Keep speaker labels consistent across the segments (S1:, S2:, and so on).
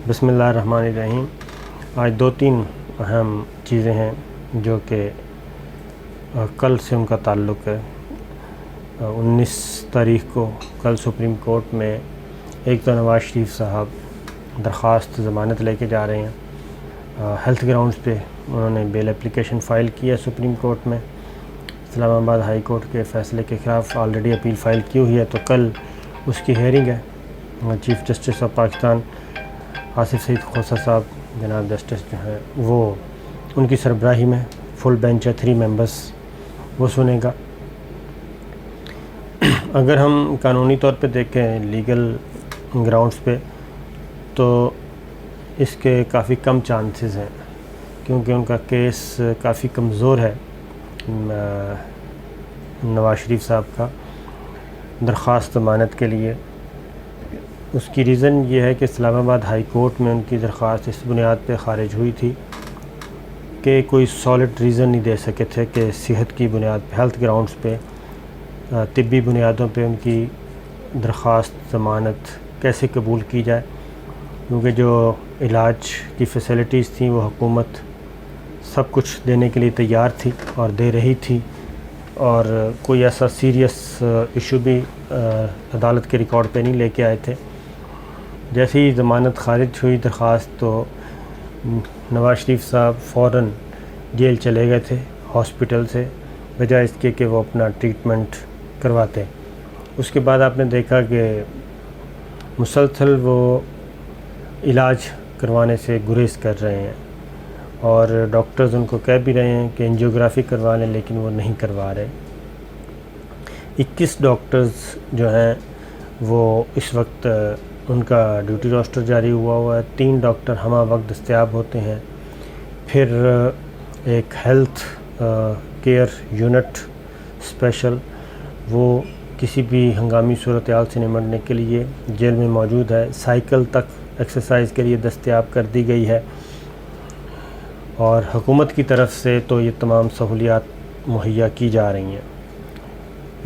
S1: بسم اللہ الرحمن الرحیم۔ آج دو تین اہم چیزیں ہیں جو کہ کل سے ان کا تعلق ہے۔ 19 تاریخ کو کل سپریم کورٹ میں ایک تو نواز شریف صاحب درخواست ضمانت لے کے جا رہے ہیں ہیلتھ گراؤنڈز پہ۔ انہوں نے بیل اپلیکیشن فائل کیا سپریم کورٹ میں، اسلام آباد ہائی کورٹ کے فیصلے کے خلاف آلریڈی اپیل فائل کی ہوئی ہے، تو کل اس کی ہیئرنگ ہے۔ Chief justice of Pakistan Asif Saeed Khosa صاحب جناب جسٹس جو ہیں وہ ان کی سربراہی میں فل بینچ ہے، 3 ممبرس وہ سنے گا۔ اگر ہم قانونی طور پہ دیکھیں لیگل گراؤنڈز پہ تو اس کے کافی کم چانسز ہیں، کیونکہ ان کا کیس کافی کمزور ہے نواز شریف صاحب کا درخواست ضمانت کے لیے۔ اس کی ریزن یہ ہے کہ اسلام آباد ہائی کورٹ میں ان کی درخواست اس بنیاد پہ خارج ہوئی تھی کہ کوئی سالڈ ریزن نہیں دے سکے تھے کہ صحت کی بنیاد پہ، ہیلتھ گراؤنڈز پہ، طبی بنیادوں پہ ان کی درخواست ضمانت کیسے قبول کی جائے، کیونکہ جو علاج کی فیسلٹیز تھیں وہ حکومت سب کچھ دینے کے لیے تیار تھی اور دے رہی تھی، اور کوئی ایسا سیریس ایشو بھی عدالت کے ریکارڈ پہ نہیں لے کے آئے تھے۔ جیسے ہی ضمانت خارج ہوئی درخواست تو نواز شریف صاحب فوراً جیل چلے گئے تھے ہاسپٹل سے، بجائے اس کے کہ وہ اپنا ٹریٹمنٹ کرواتے۔ اس کے بعد آپ نے دیکھا کہ مسلسل وہ علاج کروانے سے گریز کر رہے ہیں، اور ڈاکٹرز ان کو کہہ بھی رہے ہیں کہ انجیوگرافی کروا لیں، لیکن وہ نہیں کروا رہے۔ 21 ڈاکٹرز جو ہیں وہ اس وقت ان کا ڈیوٹی روسٹر جاری ہوا ہے۔ 3 ڈاکٹر ہمہ وقت دستیاب ہوتے ہیں، پھر ایک ہیلتھ کیئر یونٹ اسپیشل وہ کسی بھی ہنگامی صورتحال سے نمٹنے کے لیے جیل میں موجود ہے۔ سائیکل تک ایکسرسائز کے لیے دستیاب کر دی گئی ہے، اور حکومت کی طرف سے تو یہ تمام سہولیات مہیا کی جا رہی ہیں،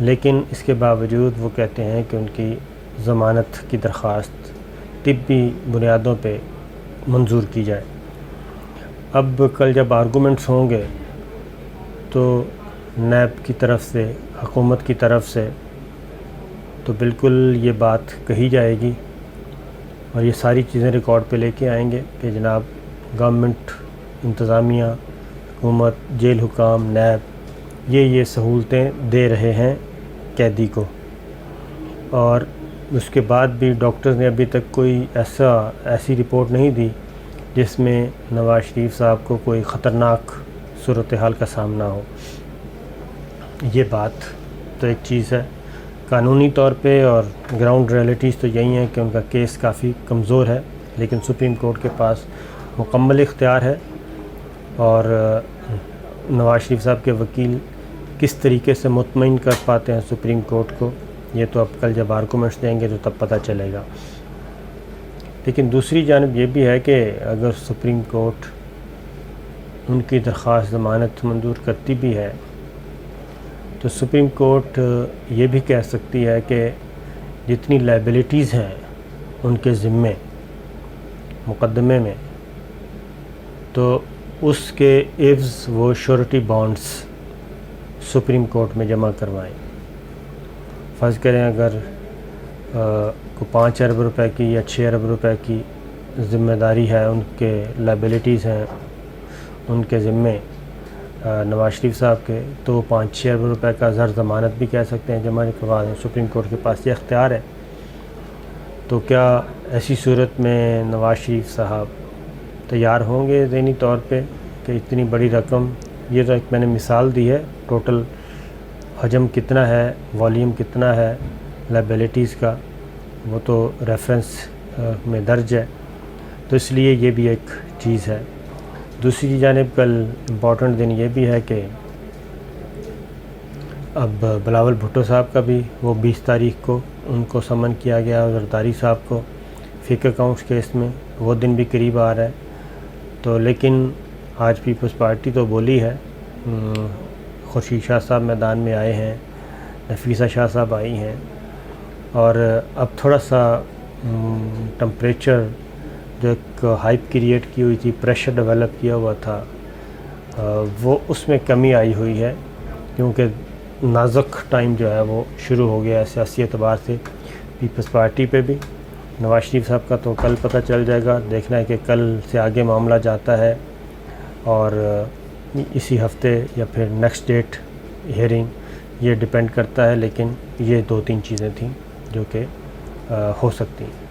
S1: لیکن اس کے باوجود وہ کہتے ہیں کہ ان کی ضمانت کی درخواست طبی بنیادوں پہ منظور کی جائے۔ اب کل جب آرگومنٹس ہوں گے تو نیب کی طرف سے، حکومت کی طرف سے تو بالکل یہ بات کہی جائے گی، اور یہ ساری چیزیں ریکارڈ پہ لے کے آئیں گے کہ جناب گورنمنٹ، انتظامیہ، حکومت، جیل حکام، نیب یہ سہولتیں دے رہے ہیں قیدی کو، اور اس کے بعد بھی ڈاکٹرز نے ابھی تک کوئی ایسی رپورٹ نہیں دی جس میں نواز شریف صاحب کو کوئی خطرناک صورتحال کا سامنا ہو۔ یہ بات تو ایک چیز ہے قانونی طور پہ، اور گراؤنڈ ریئلٹیز تو یہی ہیں کہ ان کا کیس کافی کمزور ہے، لیکن سپریم کورٹ کے پاس مکمل اختیار ہے، اور نواز شریف صاحب کے وکیل کس طریقے سے مطمئن کر پاتے ہیں سپریم کورٹ کو، یہ تو اب کل جب آرگومنٹس دیں گے تو تب پتہ چلے گا۔ لیکن دوسری جانب یہ بھی ہے کہ اگر سپریم کورٹ ان کی درخواست ضمانت منظور کرتی بھی ہے تو سپریم کورٹ یہ بھی کہہ سکتی ہے کہ جتنی لائبلٹیز ہیں ان کے ذمے مقدمے میں، تو اس کے عوض وہ شورٹی بانڈز سپریم کورٹ میں جمع کروائیں۔ فرض کریں اگر کو 5 ارب روپے کی یا 6 ارب روپے کی ذمہ داری ہے، ان کے لائبلٹیز ہیں ان کے ذمے نواز شریف صاحب کے، تو 5-6 ارب روپے کا زر ضمانت بھی کہہ سکتے ہیں جمع کروا دیں، سپریم کورٹ کے پاس یہ اختیار ہے۔ تو کیا ایسی صورت میں نواز شریف صاحب تیار ہوں گے ذہنی طور پہ کہ اتنی بڑی رقم، یہ تو ایک میں نے مثال دی ہے، ٹوٹل حجم کتنا ہے، والیوم کتنا ہے لائبلٹیز کا، وہ تو ریفرنس میں درج ہے، تو اس لیے یہ بھی ایک چیز ہے۔ دوسری جانب کل امپورٹنٹ دن یہ بھی ہے کہ اب بلاول بھٹو صاحب کا بھی وہ 20 تاریخ کو ان کو سمن کیا گیا، زرداری صاحب کو فیک اکاؤنٹس کیس میں، وہ دن بھی قریب آ رہا ہے۔ تو لیکن آج پیپلز پارٹی تو بولی ہے، خورشید شاہ صاحب میدان میں آئے ہیں، نفیسہ شاہ صاحب آئی ہیں، اور اب تھوڑا سا ٹمپریچر جو ایک ہائپ کریٹ کی ہوئی تھی، پریشر ڈیولپ کیا ہوا تھا، وہ اس میں کمی آئی ہوئی ہے، کیونکہ نازک ٹائم جو ہے وہ شروع ہو گیا ہے سیاسی اعتبار سے پیپلز پارٹی پہ بھی۔ نواز شریف صاحب کا تو کل پتہ چل جائے گا، دیکھنا ہے کہ کل سے آگے معاملہ جاتا ہے اور اسی ہفتے یا پھر نیکسٹ ڈیٹ ہیئرنگ، یہ ڈیپینڈ کرتا ہے، لیکن یہ 2-3 چیزیں تھیں جو کہ ہو سکتی ہیں۔